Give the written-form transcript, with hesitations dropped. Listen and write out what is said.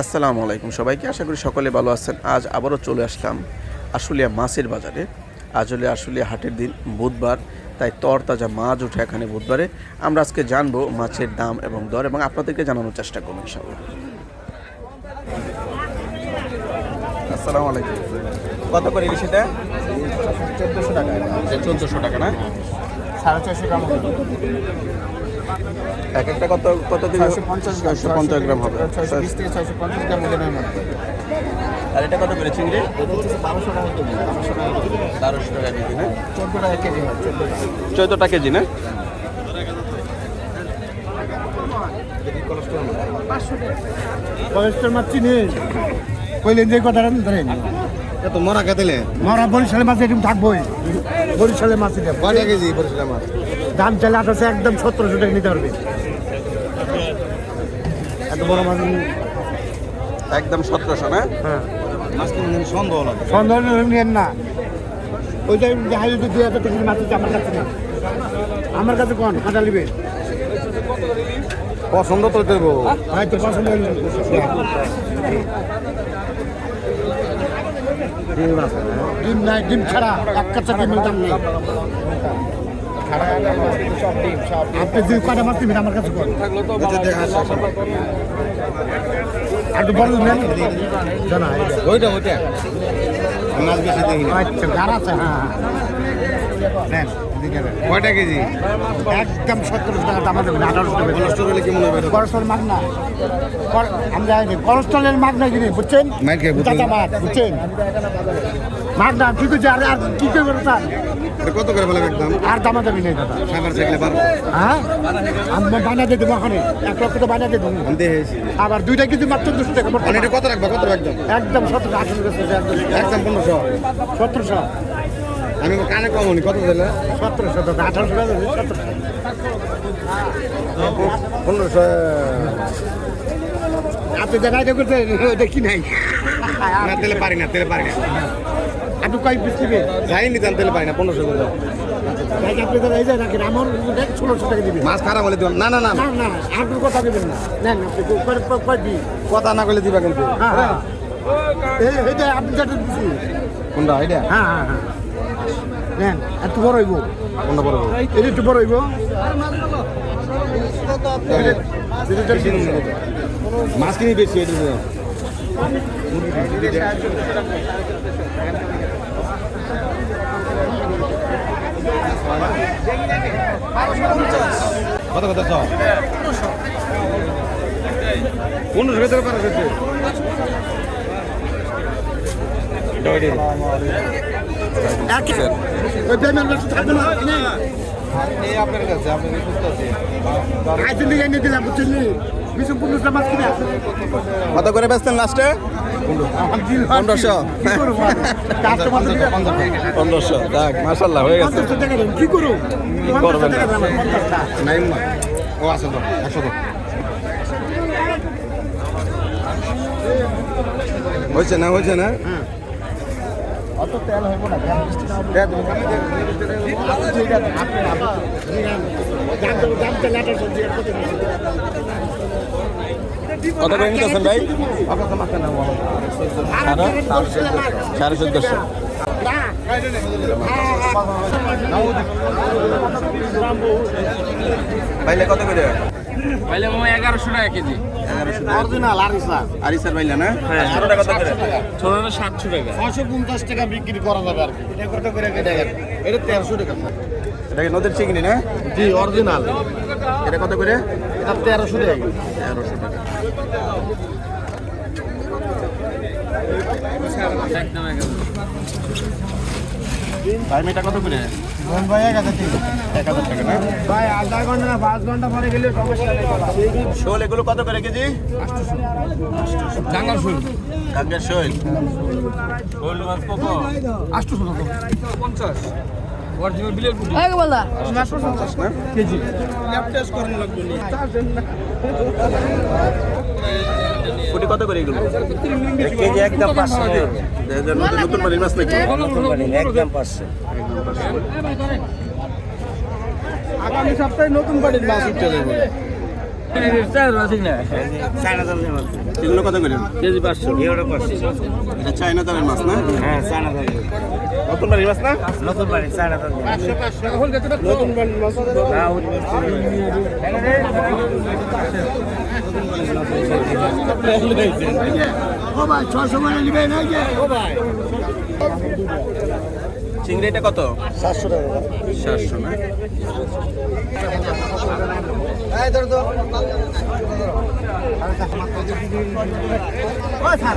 আসসালামু আলাইকুম সবাইকে, আশা করি সকলে ভালো আছেন। আজ আবারও চলে আসলাম আশুলিয়া মাছের বাজারে। আজ হলে আশুলিয়া হাটের দিন, বুধবার, তাই তরতাজা মাছ ওঠে এখানে বুধবারে। আমরা আজকে জানবো মাছের দাম এবং দর এবং আপনাদেরকে জানানোর চেষ্টা করবো ইনশাআল্লাহ। আসসালামু আলাইকুম। কত করে ইলিশটা? 1400 টাকা। 1400 টাকা না? 450 গ্রাম হবে। এক একটা কত কত দিন? 650 গ্রাম হবে। 620 থেকে 650 গ্রাম ওজনের মধ্যে। আর এটা কত করে চিংড়ি? এটা হচ্ছে 1200 টাকা কেজি। 1200 টাকা কেজি। 1200 টাকা কেজি না? 14 টাকা কেজি হয়। 14 টাকা কেজি না? কোলেস্ট্রল মাছ চিনি কইলেন যে কথাটা ধরেন এত মরা খেতেলে মরা বরিশালের মাছ এরকম থাকবোই। বরিশালের মাছ এটা কয়টা কেজি পরিষ্কার মাছ? দাম চাইলে 1800 একদম 1700 টাকা নিতে পারবে। এত বড় মাছ একদম 1700 না? হ্যাঁ মাছ কিনে সন্দেহ লাগে। সন্দেহ নেন না। ওইটা দেখা যদি 2000 টাকা মাছ আছে আমার কাছে না। আমার কাছে কোন কাটা নিবে? পছন্দ তো দেবো। হয়তো পছন্দ হলে ডিম নাই, ডিম ছাড়া এক কাঁচা ডিমের দাম নেই। আপনি যে কয়টা মাছ দিবেন আমার কাছে কোন আর তো বড় নেন জানা ওইটা ওইটা মাছ বেশি দেখি না। আচ্ছা গাড়া আছে। হ্যাঁ নেন কয়টা কেজি? একদম 1700 টাকা দাম দেবেন। 1800 টাকা কোলেস্ট্রল হলে কেমন হবে? কোলেস্ট্রল মাগ না আমি জানি কোলেস্ট্রলের মাগ নাই কিনে বুঝছেন? মাগ খেয়ে বুঝছেন? টাকা মাগ বুঝছেন মাগ না ঠিক আছে। আর কি করে চান? এটা কত করে বলে একদম? আর দামা দামি নেই দাদা। সাবার চাইলে পারবো। হ্যাঁ আমি বানিয়ে দিয়ে দেবো ওখানে 1 লক্ষ তো বানিয়ে দিয়ে দেবো। আমি দেখেছি। আবার দুইটা কিন্তু মাত্র 200 টাকা মানে এটা কত রাখবা? কত একদম? একদম 17 1800 একদম 1500। 1700 আমি কানে কম হনি কত দিলে? 1700 টাকা 1800 টাকা 1700 1500। আপনি জানাই করতে দেখি নাই না তেলে পারি না, তেলে পারি না। আপনি কয় পিস দিবেন? যাই নিতাম তেলে পারি না। 1500 দিলে আপনি দাদা এই যে রাখেন আমার 1600 টাকা দিবেন। মাছ খারাপ হলে দিবাম। না না না না না আপনার কথা দিবেন না। নেন আপনি কয় দিন কথা না করলে দিবা কিন্তু। হ্যাঁ হ্যাঁ এইটা আপনি যেটা দিচ্ছি। কোনটা এটা? হ্যাঁ হ্যাঁ হ্যাঁ নেন একটু বড় হইব। কোনটা বড়? এটা একটু বড় হইব। মাছ কিনি বেশি এটা কত কত 1500 ভেতরে পারা যাচ্ছে। ওই পেমেন্ট থাকবে না এই আপনার কাছে আপনার সুস্থ আছে। আইসেন দিকে এনে দিলাম বুঝছেন নি 20-15টা মাছ কিনে আছে। কত করে বেচতেন লাস্টে? 1500। কাস্টমার 1500। যাক মাশাআল্লাহ হয়ে গেছে। 50 টাকা দেন কি করব? করবেন না। 50টা নাই মা ও আছে তো 100 তো হয়েছে না? হয়েছে না? অত তেল হইব না দাম তেল 1800 কত কত করে নিতেছেন ভাই? 1450। পাইলে কত করে? পাইলে 1100 টাকা কেজি। 1100 টাকা। অরিজিনাল আরিসা আরিসার পাইলে না? ছোটটা কত করে? ছোটটা 700 টাকা। 650 টাকা বিক্রি করা যাবে আর কি। এটা কত করে দেখেন এটা 1300 টাকা। এটা কি নদীর চিংড়ি না? জি অরিজিনাল। এটা কত করে? এটা 1300 টাকা। 1300 টাকা। একদম 1100। ভাই মেটা কত করে? ভাই 1000 টাকা না? ভাই আধা ঘন্টা না 5 ঘন্টা পরে গেলে সমস্যা নেই। শোল এগুলো কত করে কেজি? ডাঙ্গার ফুল। কাঙ্গের শোল। শোল মাছ কত? 800 টাকা। 50। অরিজিনাল বিলের পুটি। এই বলদা 50 না? কেজি। পুটি কত করে এগুলো? কেজি একদম 500 টাকা। নতুন বাড়ির মাছ নাকি? একদম 500। আগামী সপ্তাহে নতুন বাড়ির মাছ উঠতে দেবো। চায়না জালের মাছ এগুলো কত করে? কেজি 500 এগুলো 500 এটা চায়না জালের মাছ না? হ্যাঁ চায়না জালের নতুন বাড়ির মাছ না? নতুন বাড়ি চায়না জালের 500 নতুন বাড়ির মাছ ও ভাই 600 মানে নিবে না যে ও ভাই চিংড়িটা কত? 700 টাকা 700 না? এই ধর তো ও স্যার